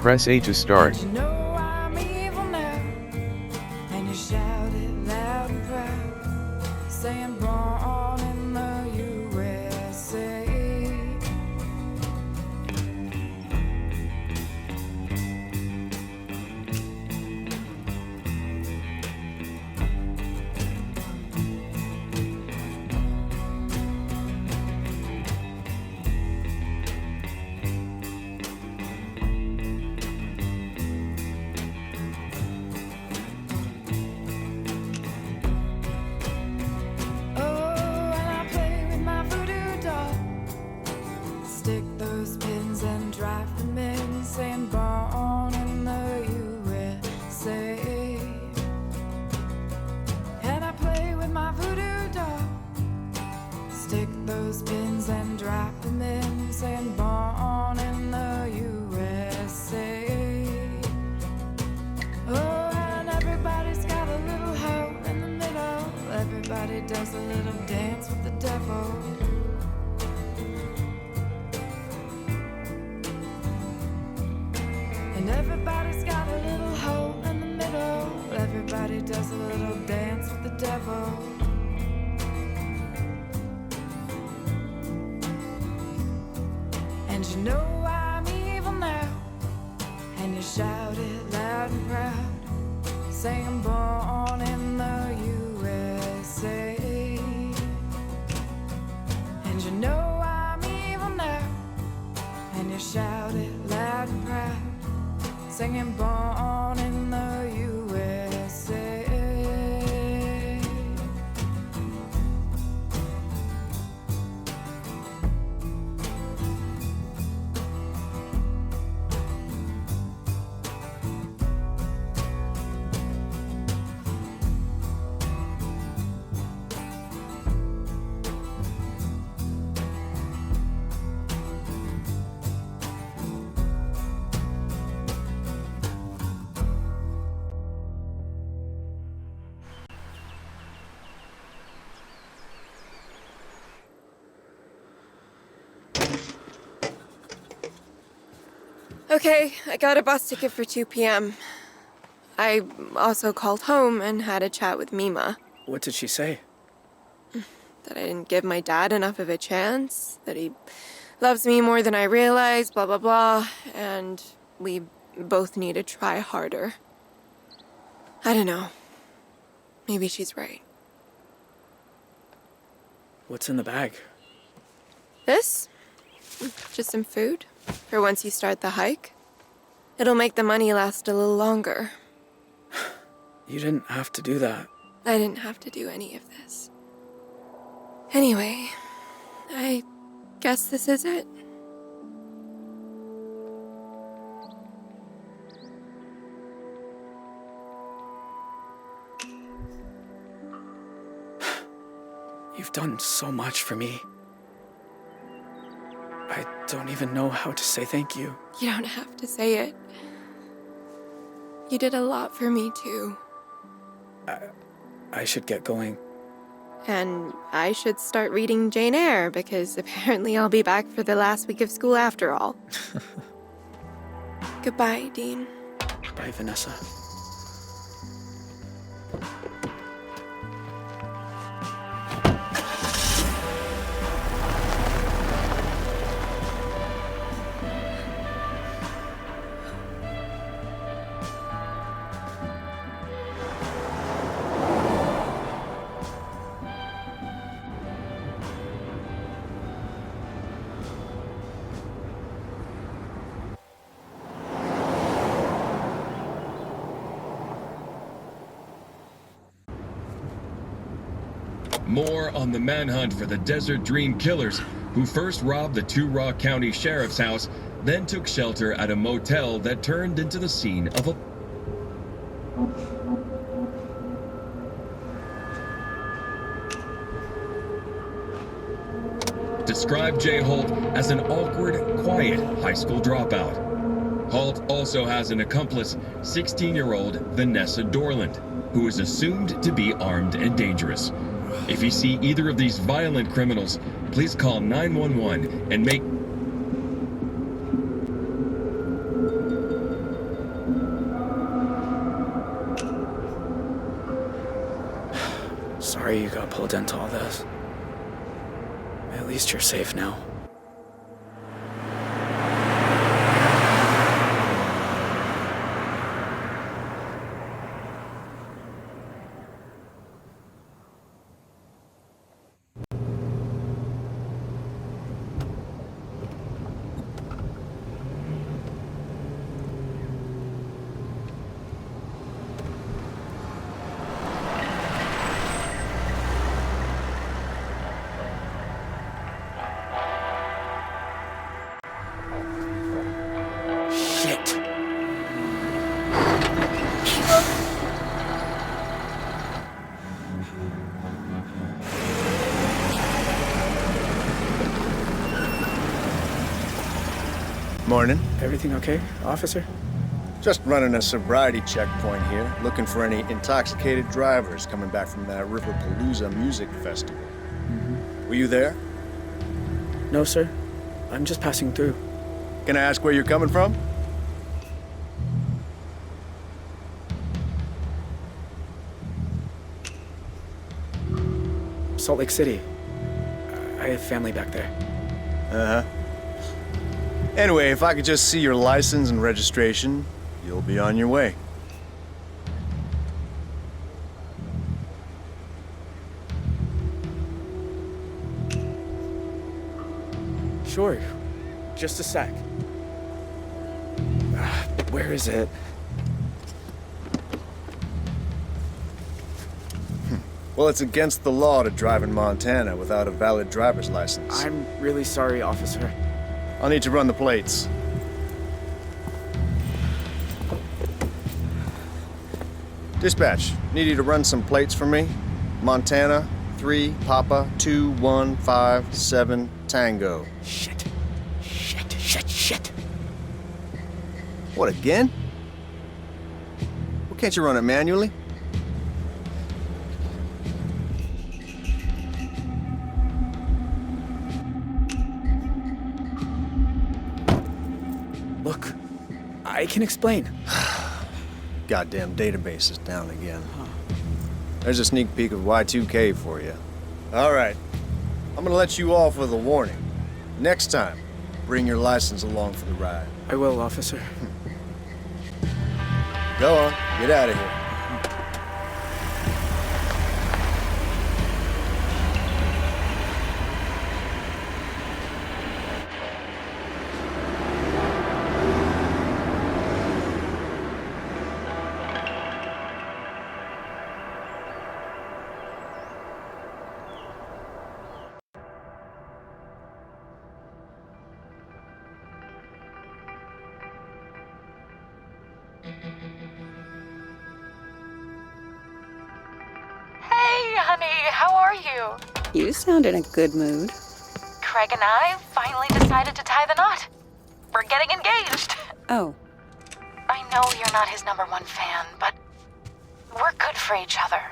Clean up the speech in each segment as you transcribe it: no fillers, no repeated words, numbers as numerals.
Press A to start. You know I'm evil now, and you shout it loud and proud, saying born in the USA. Stick those pins and drive them in, saying born in the USA. And I play with my voodoo doll. Stick those pins and drive them in, saying born in the USA. Oh, and everybody's got a little hole in the middle. Everybody does a little dance with the devil. And everybody's got a little hole in the middle. Everybody does a little dance with the devil. And you know I'm evil now, and you shout it loud and proud, saying I'm born in the USA. And you know I'm evil now, and you shout it loud and proud, singing born in the USA. Okay, I got a bus ticket for 2 p.m. I also called home and had a chat with Mima. What did she say? That I didn't give my dad enough of a chance, that he loves me more than I realized, blah, blah, blah, and we both need to try harder. I don't know. Maybe she's right. What's in the bag? This? Just some food. For once you start the hike. It'll make the money last a little longer. You didn't have to do that. I didn't have to do any of this. Anyway, I guess this is it. You've done so much for me. I don't even know how to say thank you. You don't have to say it. You did a lot for me, too. I should get going. And I should start reading Jane Eyre, because apparently I'll be back for the last week of school after all. Goodbye, Dean. Bye, Vanessa. More on the manhunt for the Desert Dream Killers, who first robbed the Two Rock County Sheriff's house, then took shelter at a motel that turned into the scene of a... Described Jay Holt as an awkward, quiet high school dropout. Holt also has an accomplice, 16-year-old Vanessa Dorland, who is assumed to be armed and dangerous. If you see either of these violent criminals, please call 911 and make... sorry you got pulled into all this. At least you're safe now. Shit. Morning. Everything okay, officer? Just running a sobriety checkpoint here, looking for any intoxicated drivers coming back from that Riverpalooza music festival. Were you there? No, sir. I'm just passing through. Can I ask where you're coming from? Salt Lake City. I have family back there. Uh-huh. Anyway, if I could just see your license and registration, you'll be on your way. Sure. Just a sec. Where is it? Well, it's against the law to drive in Montana without a valid driver's license. I'm really sorry, officer. I'll need to run the plates. Dispatch, need you to run some plates for me. Montana, 3, Papa, 2, 1, 5, 7, Tango. Shit. What, again? Well, can't you run it manually? Look, I can explain. Goddamn database is down again. There's a sneak peek of Y2K for you. All right, I'm gonna let you off with a warning. Next time, bring your license along for the ride. I will, officer. Go on, get out of here. Hey, honey, how are you? You sound in a good mood. Craig and I finally decided to tie the knot. We're getting engaged. Oh, I know you're not his #1 fan, but we're good for each other.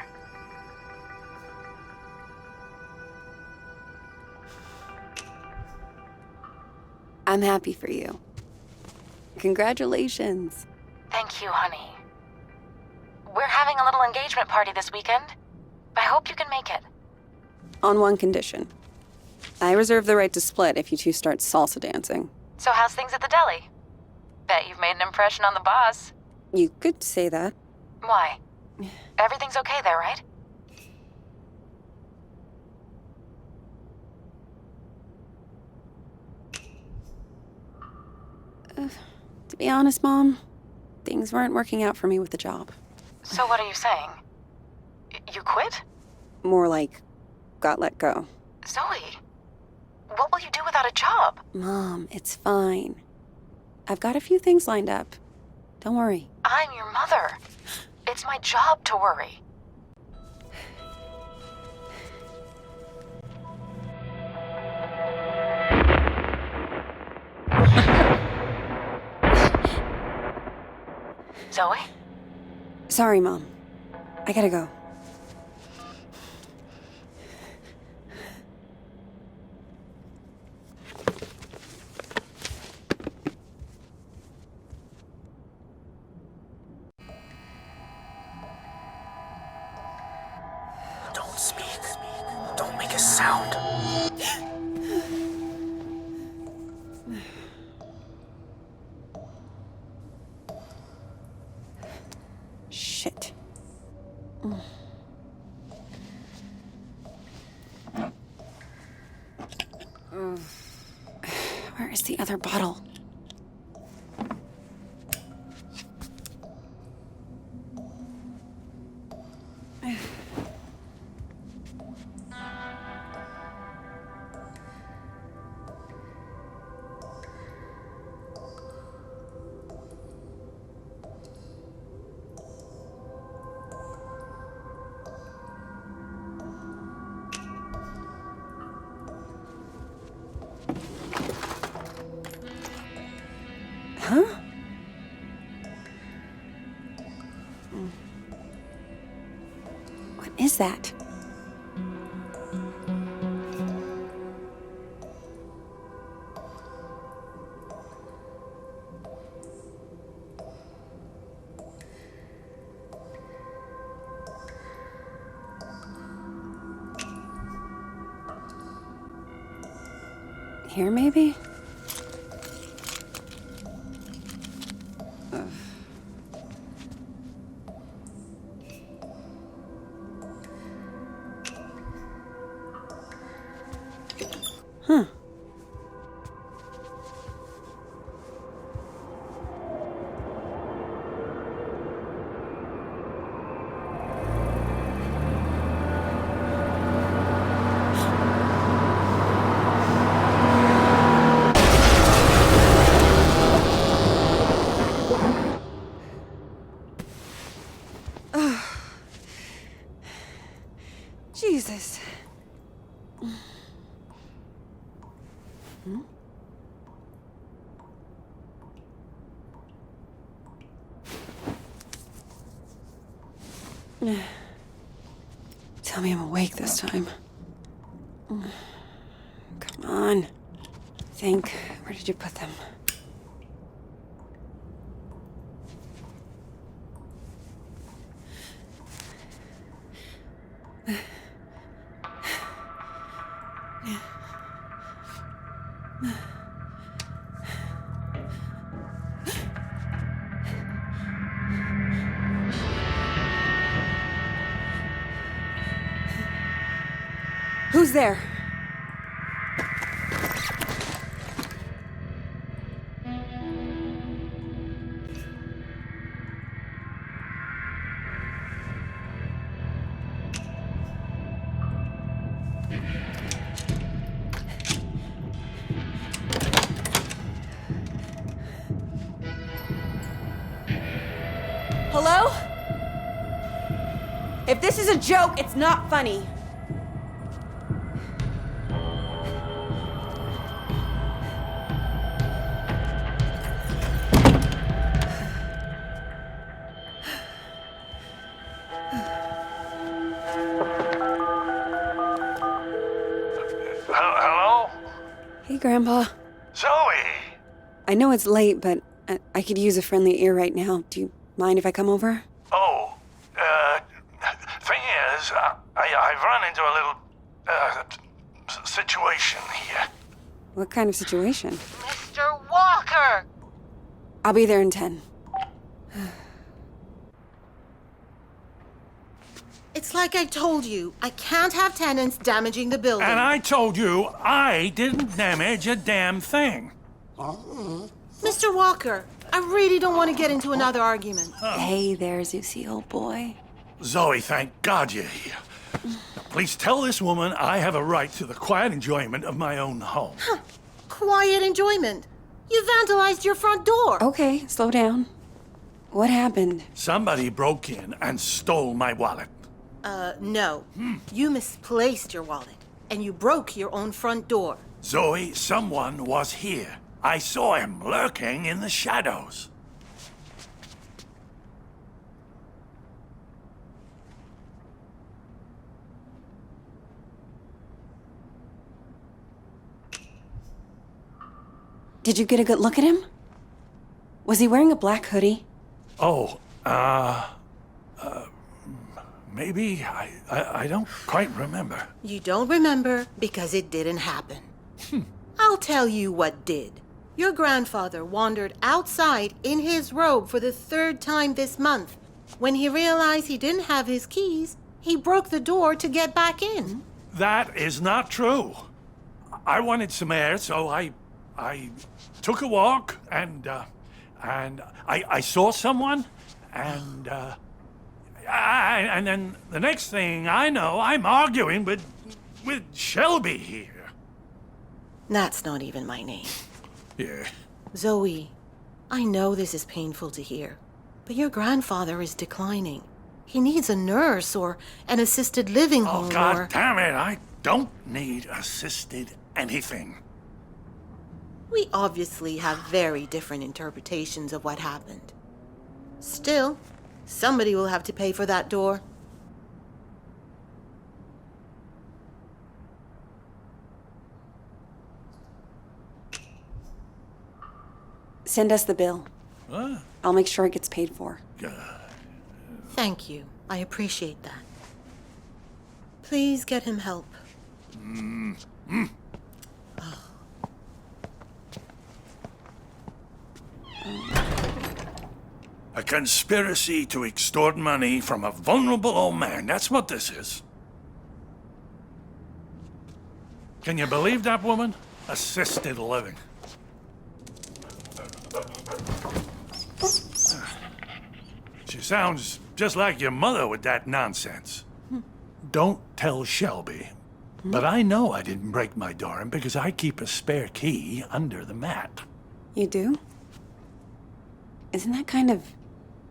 I'm happy for you. Congratulations. Thank you, honey. We're having a little engagement party this weekend. I hope you can make it. On one condition. I reserve the right to split if you two start salsa dancing. So how's things at the deli? Bet you've made an impression on the boss. You could say that. Why? Everything's okay there, right? To be honest, Mom, things weren't working out for me with the job. So what are you saying? You quit? More like, got let go. Zoe, what will you do without a job? Mom, it's fine. I've got a few things lined up. Don't worry. I'm your mother. It's my job to worry. Zoe? Sorry, Mom. I gotta go. Don't Speak. Don't make a sound. Shit. Where is the other bottle? Huh? What is that? Here, maybe? Huh. Jesus. Tell me I'm awake this time. Come on. Think. Where did you put them? Who's there? Hello? If this is a joke, it's not funny. Hello? Hey, Grandpa. Zoe! I know it's late, but I could use a friendly ear right now. Do you mind if I come over? Oh, thing is, I've run into a little, situation here. What kind of situation? Mr. Walker! I'll be there in 10. It's like I told you. I can't have tenants damaging the building. And I told you I didn't damage a damn thing. Mr. Walker, I really don't want to get into another argument. Hey there, Zeusy, old boy. Zoe, thank God you're here. Now, please tell this woman I have a right to the quiet enjoyment of my own home. Quiet enjoyment. You vandalized your front door. Okay, slow down. What happened? Somebody broke in and stole my wallet. No. You misplaced your wallet, and you broke your own front door. Zoe, someone was here. I saw him lurking in the shadows. Did you get a good look at him? Was he wearing a black hoodie? Oh, maybe. I don't quite remember. You don't remember because it didn't happen. I'll tell you what did. Your grandfather wandered outside in his robe for the 3rd time this month. When he realized he didn't have his keys, he broke the door to get back in. That is not true. I wanted some air, so I took a walk, and I saw someone, and then the next thing I know, I'm arguing with Shelby here. That's not even my name. Yeah. Zoe, I know this is painful to hear, but your grandfather is declining. He needs a nurse or an assisted living home Oh, God or... damn it, I don't need assisted anything. We obviously have very different interpretations of what happened. Still, somebody will have to pay for that door. Send us the bill. What? I'll make sure it gets paid for. Thank you. I appreciate that. Please get him help. A conspiracy to extort money from a vulnerable old man. That's what this is. Can you believe that woman? Assisted living. She sounds just like your mother with that nonsense. Don't tell Shelby. But I know I didn't break my door in because I keep a spare key under the mat. You do? Isn't that kind of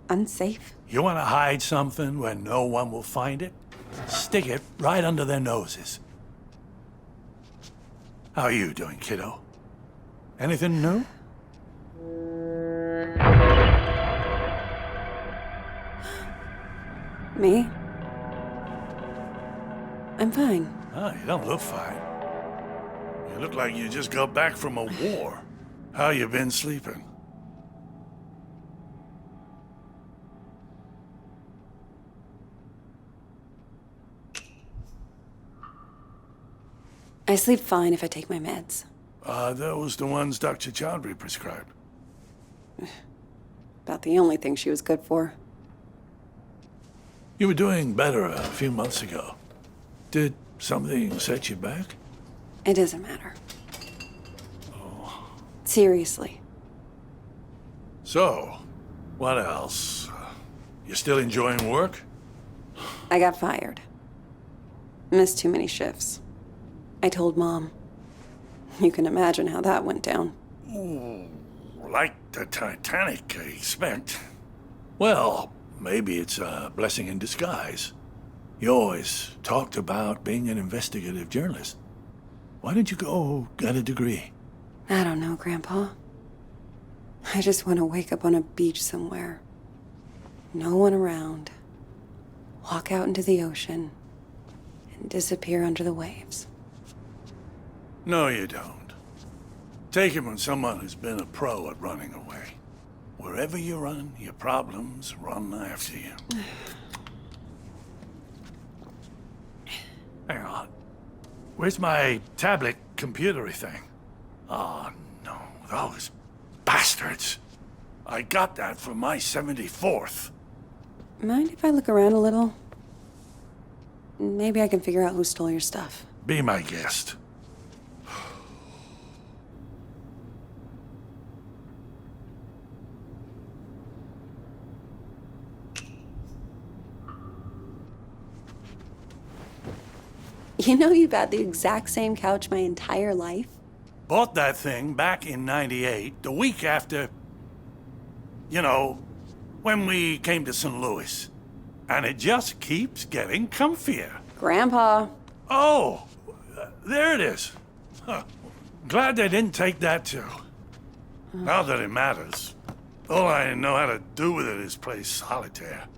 unsafe? You want to hide something where no one will find it? Stick it right under their noses. How are you doing, kiddo? Anything new? Me? I'm fine. Oh, you don't look fine. You look like you just got back from a war. How you been sleeping? I sleep fine if I take my meds. Those the ones Dr. Chowdhury prescribed. About the only thing she was good for. You were doing better a few months ago. Did something set you back? It doesn't matter. Seriously. So, what else? You still enjoying work? I got fired. Missed too many shifts. I told Mom. You can imagine how that went down. Ooh, like the Titanic, I expect. Well, maybe it's a blessing in disguise. You always talked about being an investigative journalist. Why didn't you go get a degree? I don't know, Grandpa. I just want to wake up on a beach somewhere. No one around. Walk out into the ocean and disappear under the waves. No, you don't. Take it from someone who's been a pro at running away. Wherever you run, your problems run after you. Hang on. Where's my tablet computery thing? Oh, no. Those bastards. I got that for my 74th. Mind if I look around a little? Maybe I can figure out who stole your stuff. Be my guest. You know you've had the exact same couch my entire life? Bought that thing back in '98, the week after, you know, when we came to St. Louis. And it just keeps getting comfier. Grandpa. Oh, there it is. Huh. Glad they didn't take that too. Not that it matters. All I know how to do with it is play solitaire.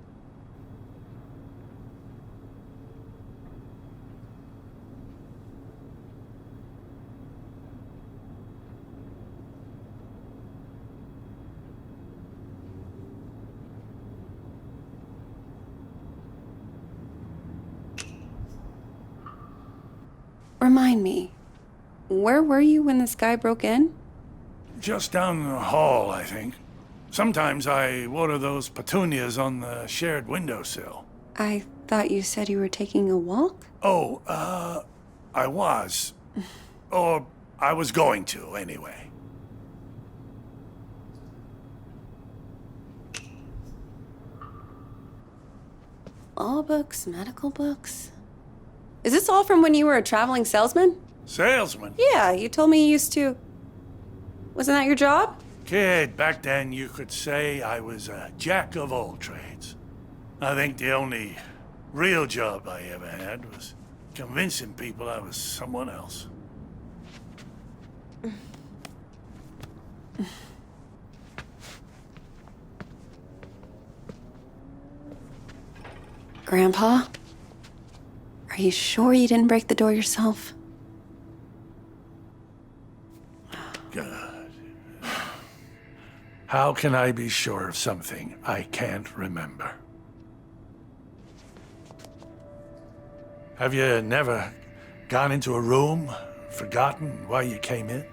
Remind me, where were you when this guy broke in? Just down the hall, I think. Sometimes I water those petunias on the shared windowsill. I thought you said you were taking a walk? Oh, I was. Or I was going to, anyway. Law books, medical books. Is this all from when you were a traveling salesman? Salesman? Yeah, you told me you used to. Wasn't that your job? Kid, back then you could say I was a jack of all trades. I think the only real job I ever had was convincing people I was someone else. Grandpa? Are you sure you didn't break the door yourself? God. How can I be sure of something I can't remember? Have you never gone into a room, forgotten why you came in?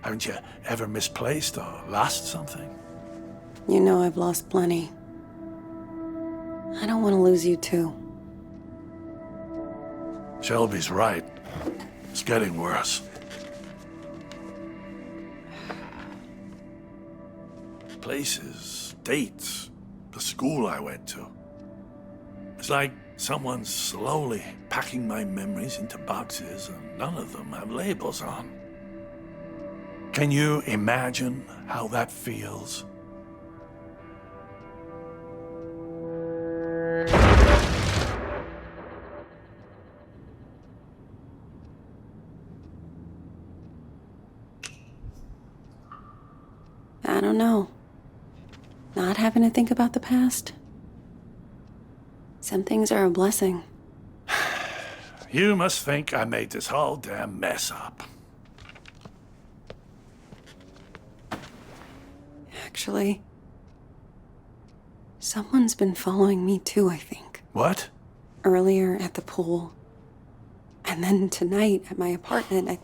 Haven't you ever misplaced or lost something? You know I've lost plenty. I don't want to lose you too. Shelby's right. It's getting worse. Places, dates, the school I went to. It's like someone's slowly packing my memories into boxes and none of them have labels on. Can you imagine how that feels? I don't know. Not having to think about the past. Some things are a blessing. You must think I made this whole damn mess up. Actually, someone's been following me too, I think. What? Earlier at the pool. And then tonight at my apartment, I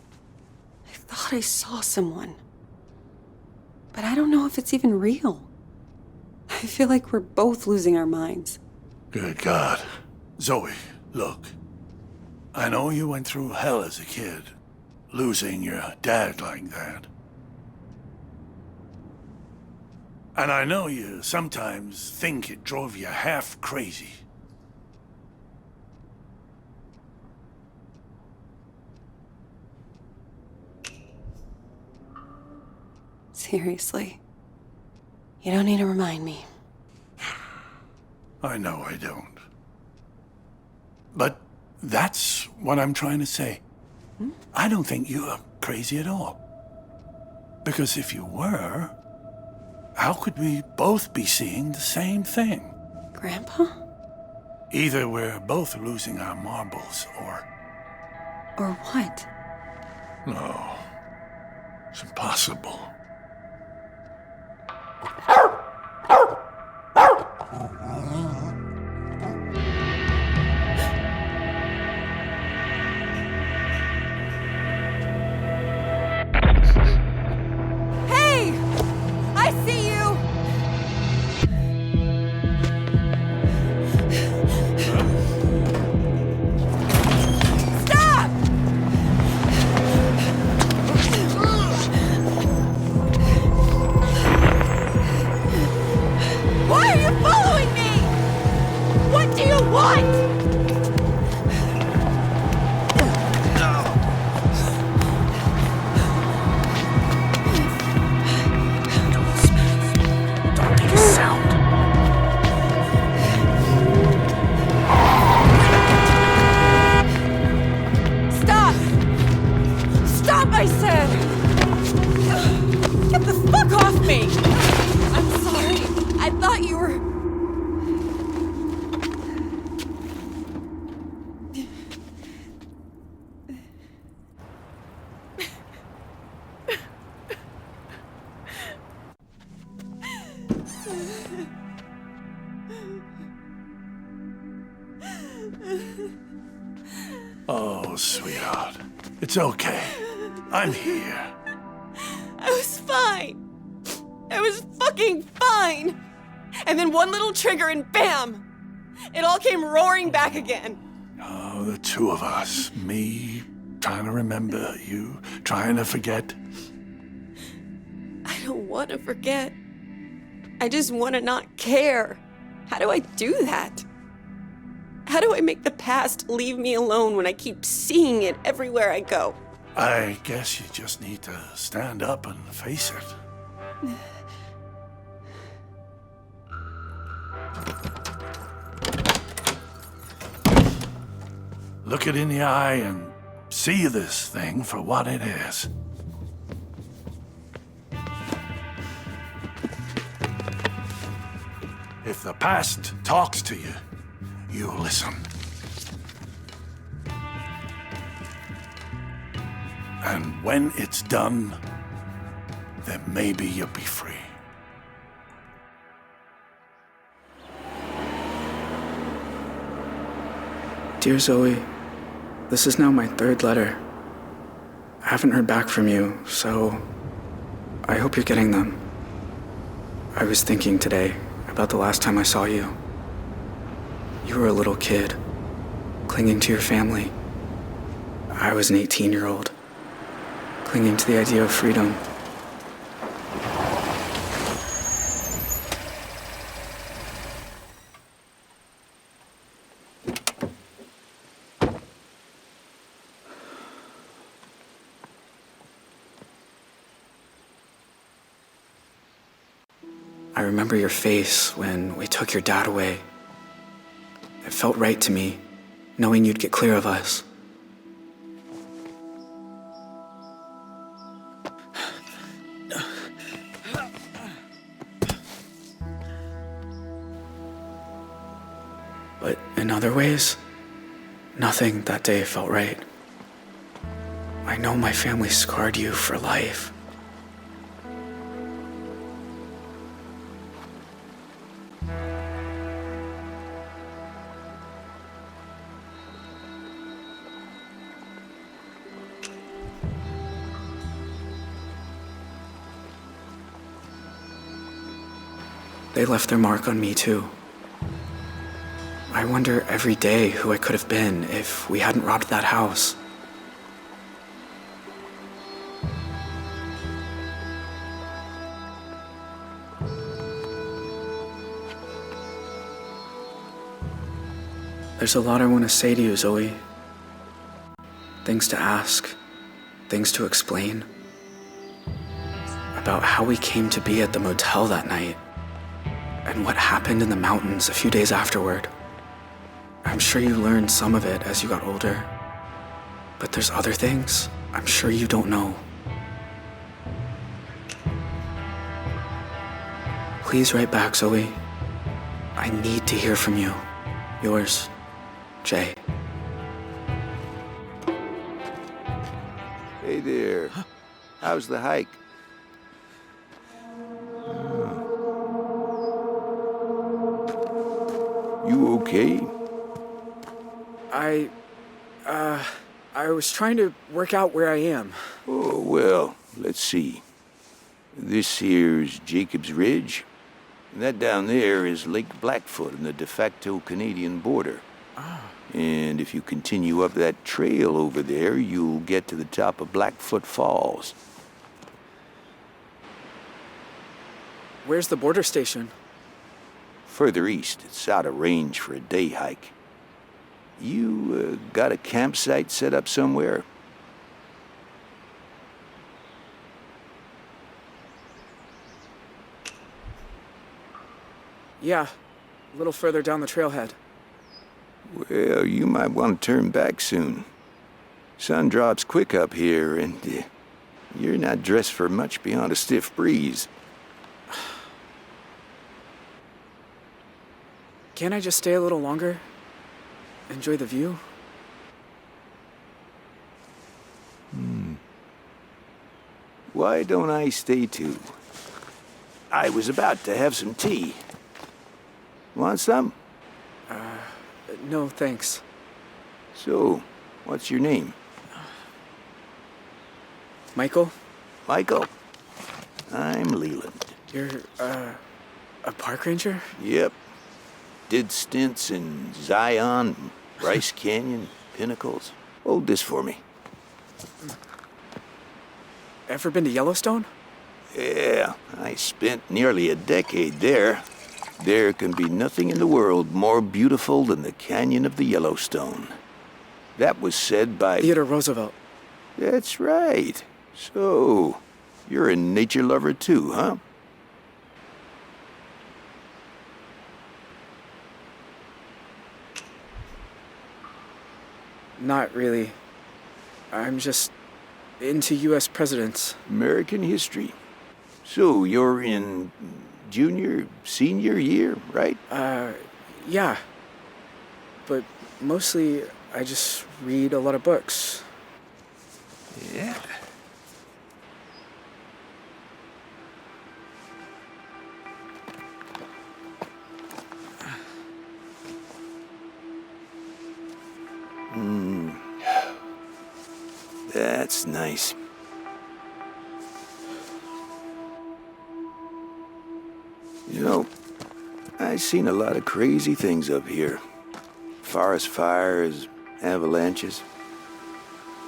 thought I saw someone. But I don't know if it's even real. I feel like we're both losing our minds. Good God. Zoe, look. I know you went through hell as a kid, losing your dad like that. And I know you sometimes think it drove you half crazy. Seriously. You don't need to remind me. I know I don't. But that's what I'm trying to say. I don't think you are crazy at all. Because if you were, how could we both be seeing the same thing? Grandpa? Either we're both losing our marbles, or... Or what? No. It's impossible. Hey! I see you! Stop! Why are you following me? What do you want? Stop! Stop, I said! Get the fuck off me! I'm sorry. I thought you were... Oh, sweetheart. It's okay. I'm here. I was fine. I was fucking fine. And then one little trigger and bam! It all came roaring back again. Oh, the two of us. Me trying to remember, you trying to forget. I don't want to forget. I just want to not care. How do I do that? How do I make the past leave me alone when I keep seeing it everywhere I go? I guess you just need to stand up and face it. Look it in the eye and see this thing for what it is. If the past talks to you, you listen. And when it's done, then maybe you'll be free. Dear Zoe, this is now my third letter. I haven't heard back from you, so I hope you're getting them. I was thinking today about the last time I saw you. You were a little kid, clinging to your family. I was an 18-year-old, clinging to the idea of freedom. I remember your face when we took your dad away. It felt right to me, knowing you'd get clear of us. But in other ways, nothing that day felt right. I know my family scarred you for life. They left their mark on me too. I wonder every day who I could have been if we hadn't robbed that house. There's a lot I want to say to you, Zoe. Things to ask, things to explain. About how we came to be at the motel that night. And what happened in the mountains a few days afterward. I'm sure you learned some of it as you got older. But there's other things I'm sure you don't know. Please write back, Zoe. I need to hear from you. Yours, Jay. Hey there. How's the hike? You okay? I was trying to work out where I am. Oh, well, let's see. This here's Jacob's Ridge. And that down there is Lake Blackfoot and the de facto Canadian border. And if you continue up that trail over there, you'll get to the top of Blackfoot Falls. Where's the border station? Further east, it's out of range for a day hike. You got a campsite set up somewhere? Yeah, a little further down the trailhead. Well, you might want to turn back soon. Sun drops quick up here, and you're not dressed for much beyond a stiff breeze. Can't I just stay a little longer? Enjoy the view? Why don't I stay too? I was about to have some tea. Want some? No, thanks. So, What's your name? Michael? Michael. I'm Leland. You're, a park ranger? Yep. Did stints in Zion, Bryce Canyon, Pinnacles. Hold this for me. Ever been to Yellowstone? Yeah, I spent nearly a decade there. There can be nothing in the world more beautiful than the canyon of the Yellowstone. That was said by... Theodore Roosevelt. That's right. So, you're a nature lover too, huh? Not really. I'm just into U.S. presidents. American history. So, you're in junior, senior year, right? Yeah. But mostly, I just read a lot of books. Yeah. That's nice. You know, I've seen a lot of crazy things up here. Forest fires, avalanches.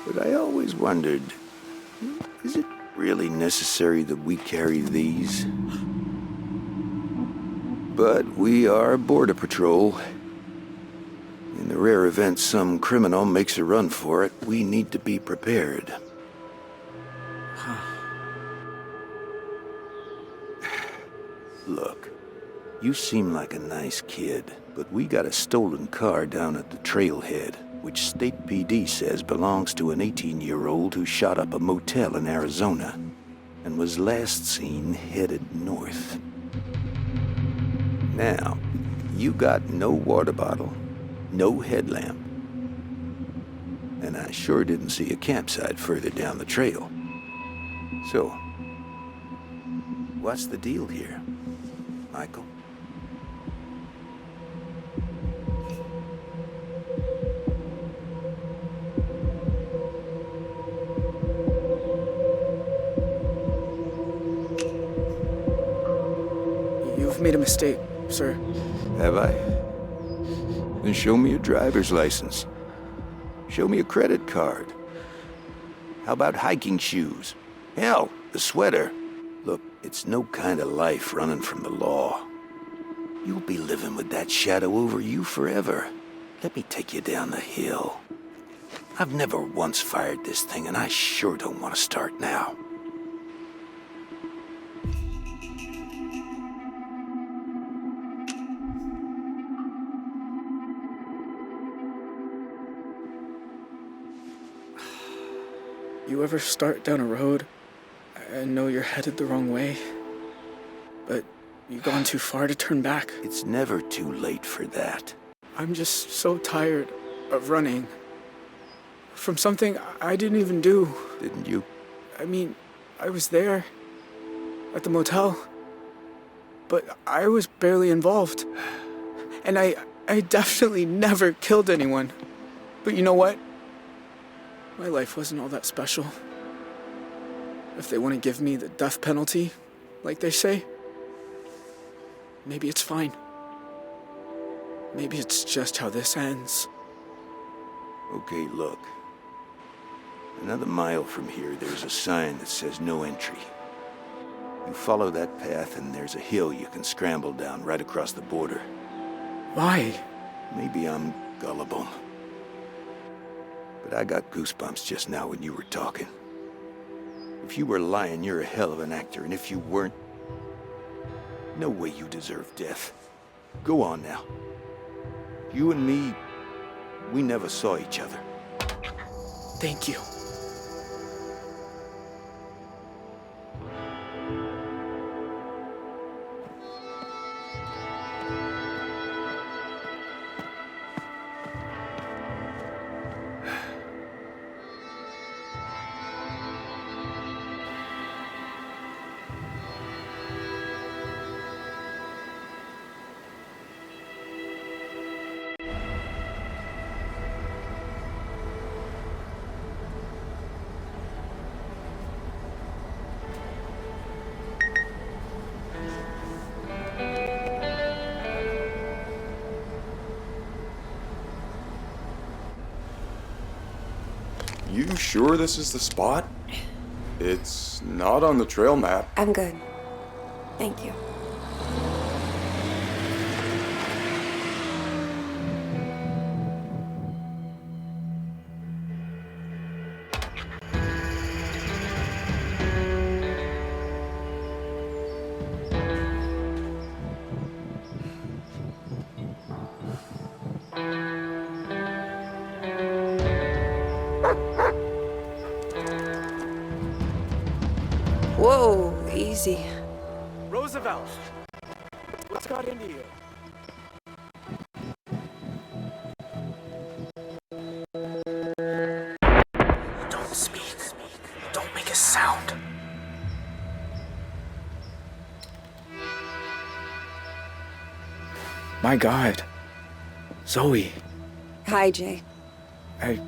But I always wondered, is it really necessary that we carry these? But we are Border Patrol. In the rare event some criminal makes a run for it, we need to be prepared. Look, you seem like a nice kid, but we got a stolen car down at the trailhead, which State PD says belongs to an 18-year-old who shot up a motel in Arizona and was last seen headed north. Now, you got no water bottle, no headlamp, and I sure didn't see a campsite further down the trail. So, what's the deal here, Michael? You've made a mistake, sir. Have I? Then show me a driver's license. Show me a credit card. How about hiking shoes? Hell, a sweater. Look, it's no kind of life running from the law. You'll be living with that shadow over you forever. Let me take you down the hill. I've never once fired this thing, and I sure don't want to start now. You ever start down a road and know you're headed the wrong way, but you've gone too far to turn back? It's never too late for that. I'm just so tired of running from something I didn't even do. Didn't you? I mean, I was there at the motel, but I was barely involved. And I definitely never killed anyone. But you know what? My life wasn't all that special. If they want to give me the death penalty, like they say, maybe it's fine. Maybe it's just how this ends. Okay, look. Another mile from here, there's a sign that says no entry. You follow that path and there's a hill you can scramble down right across the border. Why? Maybe I'm gullible. But I got goosebumps just now when you were talking. If you were lying, you're a hell of an actor, and if you weren't, no way you deserve death. Go on now. You and me, we never saw each other. Thank you. You sure this is the spot? It's not on the trail map. I'm good. Thank you. Whoa, easy. Roosevelt, what's got into you? Don't speak. Don't make a sound. My God. Zoe, Hi, Jay. I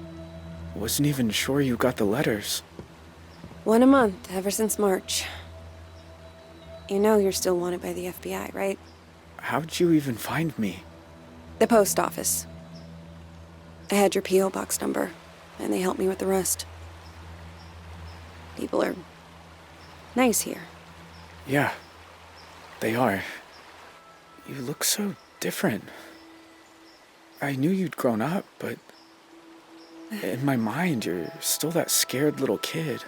wasn't even sure you got the letters. 1 a month, ever since March. You know you're still wanted by the FBI, right? How'd you even find me? The post office. I had your P.O. box number, and they helped me with the rest. People are nice here. Yeah, they are. You look so different. I knew you'd grown up, but in my mind, you're still that scared little kid.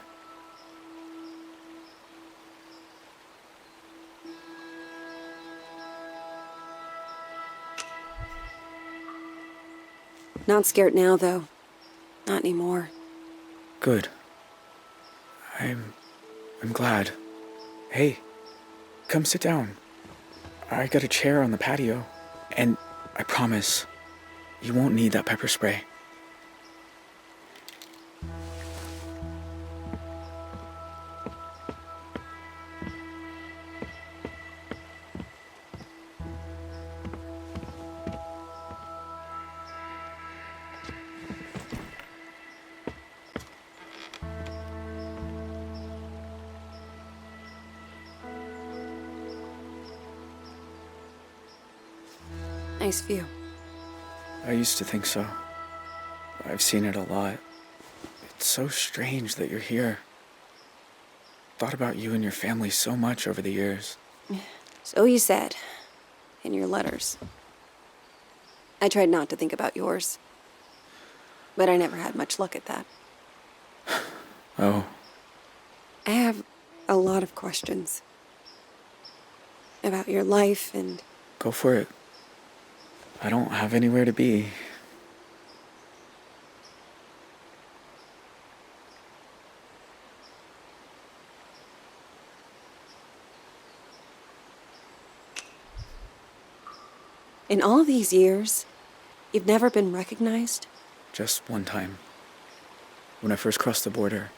Not scared now, though. Not anymore. Good. I'm glad. Hey, come sit down. I got a chair on the patio, and I promise, you won't need that pepper spray. Nice view. I used to think so. I've seen it a lot. It's so strange that you're here. Thought about you and your family so much over the years. So you said. In your letters. I tried not to think about yours. But I never had much luck at that. Oh, I have a lot of questions. About your life and... go for it. I don't have anywhere to be. In all these years, you've never been recognized? Just one time. When I first crossed the border,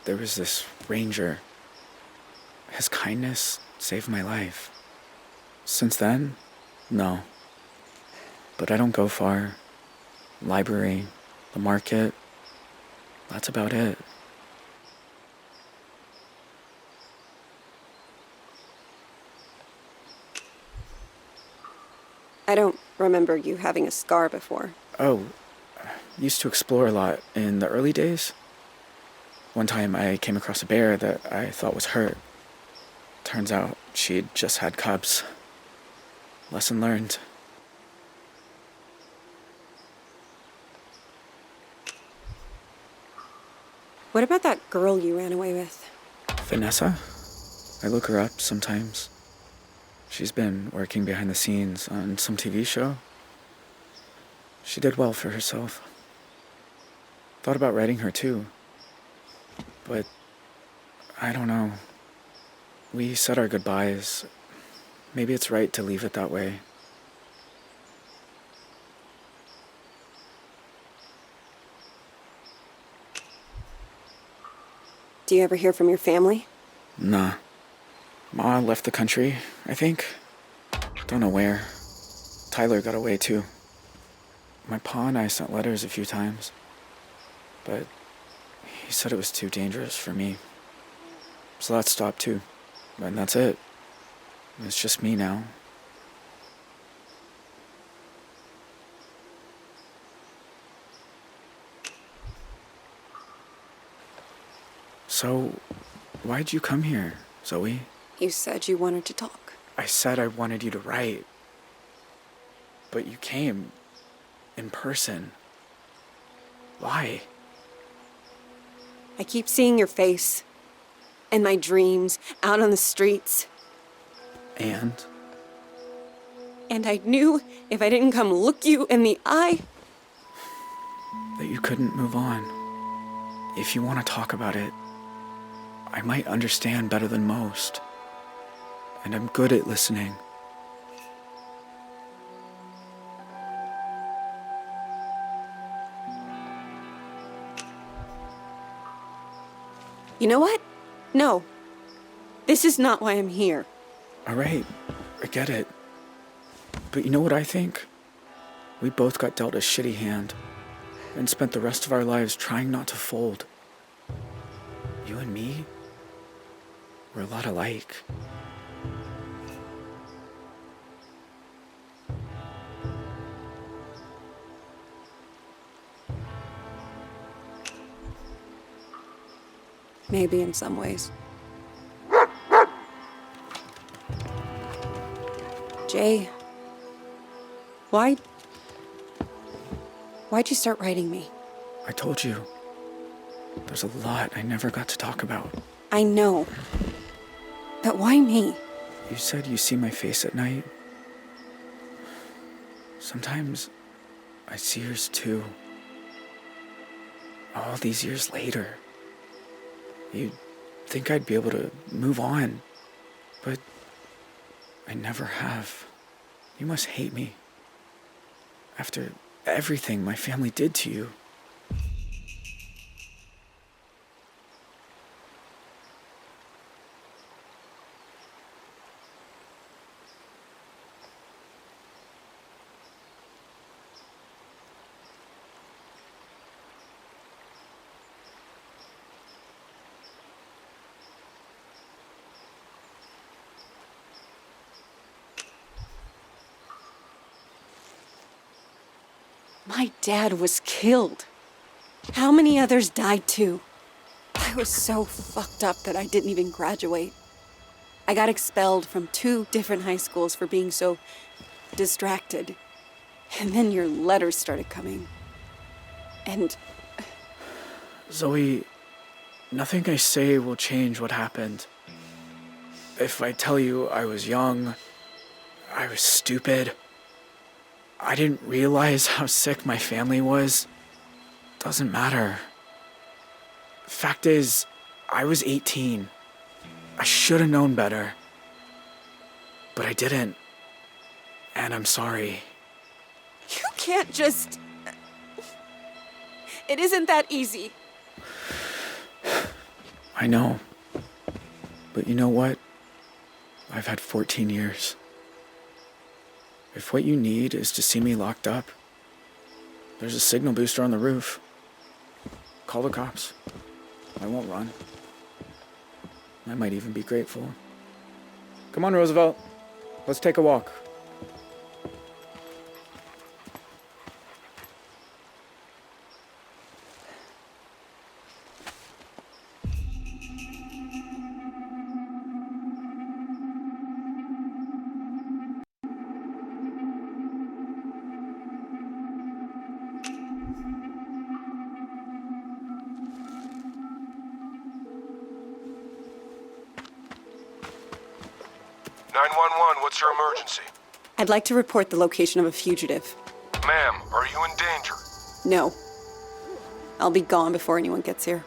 there was this ranger. His kindness saved my life. Since then, no. But I don't go far. Library, the market, that's about it. I don't remember you having a scar before. Oh, used to explore a lot in the early days. One time I came across a bear that I thought was hurt. Turns out she'd just had cubs. Lesson learned. What about that girl you ran away with? Vanessa? I look her up sometimes. She's been working behind the scenes on some TV show. She did well for herself. Thought about writing her too. But I don't know. We said our goodbyes. Maybe it's right to leave it that way. Do you ever hear from your family? Nah. Ma left the country, I think. Don't know where. Tyler got away too. My pa and I sent letters a few times. But he said it was too dangerous for me. So that stopped too. And that's it. It's just me now. So, why'd you come here, Zoe? You said you wanted to talk. I said I wanted you to write. But you came in person. Why? I keep seeing your face. In my dreams, out on the streets. And? And I knew if I didn't come look you in the eye... that you couldn't move on. If you want to talk about it, I might understand better than most. And I'm good at listening. You know what? No. This is not why I'm here. All right, I get it. But you know what I think? We both got dealt a shitty hand and spent the rest of our lives trying not to fold. You and me, we're a lot alike. Maybe in some ways. Jay, why'd you start writing me? I told you, there's a lot I never got to talk about. I know. But why me? You said you see my face at night. Sometimes I see yours too. All these years later. You'd think I'd be able to move on, but I never have. You must hate me. After everything my family did to you. My dad was killed. How many others died too? I was so fucked up that I didn't even graduate. I got expelled from 2 different high schools for being so distracted. And then your letters started coming. And... Zoe, nothing I say will change what happened. If I tell you I was young, I was stupid, I didn't realize how sick my family was, doesn't matter. Fact is, I was 18. I should have known better. But I didn't. And I'm sorry. You can't just... It isn't that easy. I know. But you know what? I've had 14 years. If what you need is to see me locked up, there's a signal booster on the roof. Call the cops. I won't run. I might even be grateful. Come on, Roosevelt. Let's take a walk. What's your emergency? I'd like to report the location of a fugitive. Ma'am, are you in danger? No. I'll be gone before anyone gets here.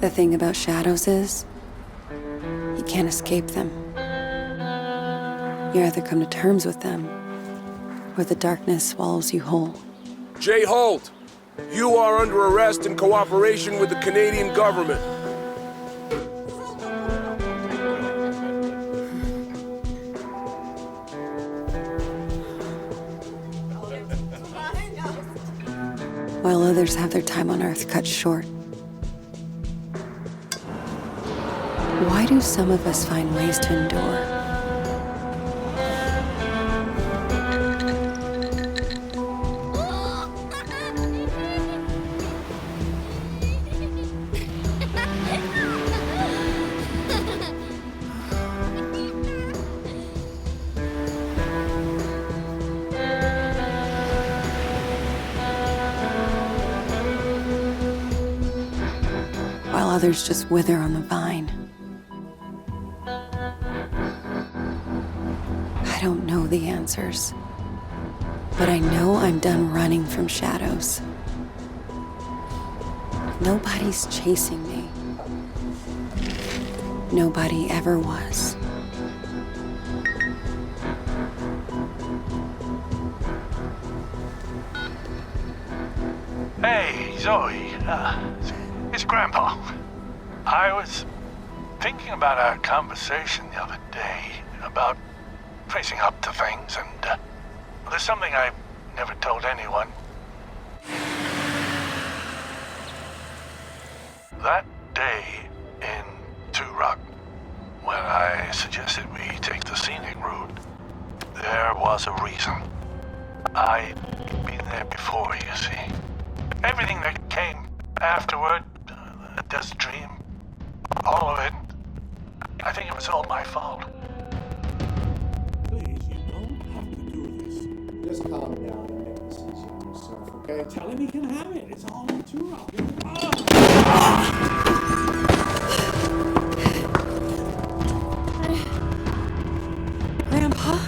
The thing about shadows is, you can't escape them. You either come to terms with them, or the darkness swallows you whole. Jay Holt, you are under arrest in cooperation with the Canadian government. While others have their time on Earth cut short. Why do some of us find ways to endure? others just wither on the vine. I don't know the answers, but I know I'm done running from shadows. Nobody's chasing me. Nobody ever was. Hey, Zoe. It's Grandpa. I was thinking about our conversation the other day about facing up to things, and there's something I never told anyone. That day in Two Rock, when I suggested we take the scenic route, there was a reason. I'd been there before, you see. Everything that came afterward, the Desert Dream, all of it, I think it was all my fault. Please, you don't have to do this. Just calm down and make decisions yourself, okay? Tell him he can have it. It's all in Two Rock. Grandpa?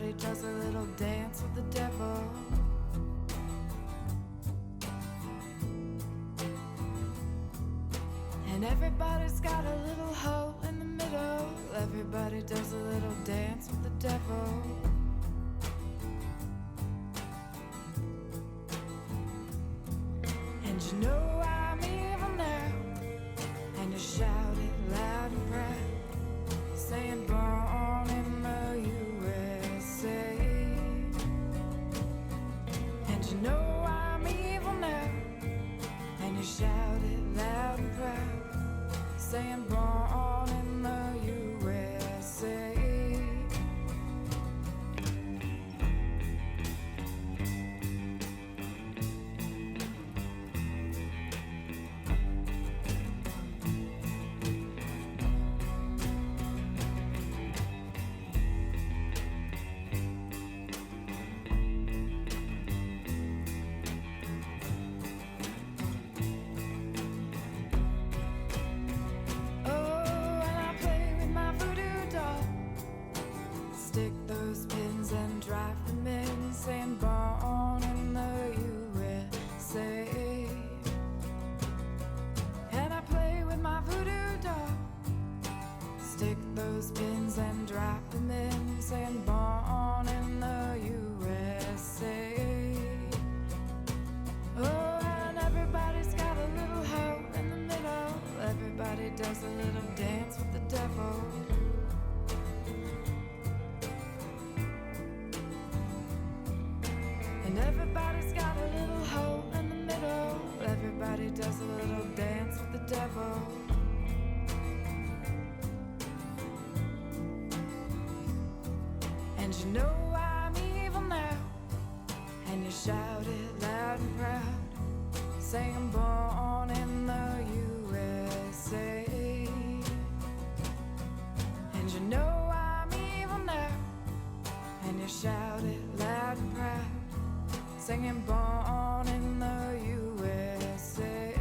everybody does a little dance with the devil. And everybody's got a little hole in the middle. Everybody does a little dance with the devil. And you know I'm evil now, and you shout it loud and proud, saying born in the USA. And you know I'm evil now, and you shout it loud and proud, saying born in the USA. Stick those pins and drive them in, saying born in the USA. And I play with my voodoo doll. Stick those pins and drive them in, saying born in the USA. Oh, and everybody's got a little hole in the middle. Everybody does a little dance with the devil. And everybody's got a little hole in the middle. Everybody does a little dance with the devil. And you know I'm evil now, and you shout it loud and proud, saying born in the USA. And you know I'm evil now, and you shout it loud and proud, singing born in the USA.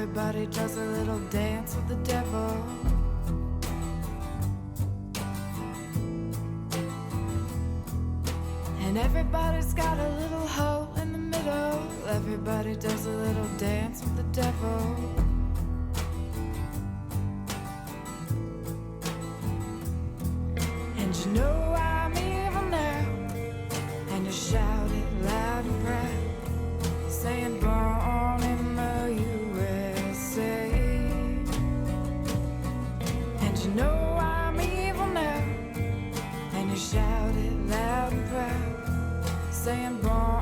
Everybody does a little dance with the devil. And everybody's got a little hole in the middle. Everybody does a little dance with the devil. And you know I'm evil now, and you shout it loud and proud, saying born in the USA. And you know I'm evil now, and you shout it loud and proud, saying born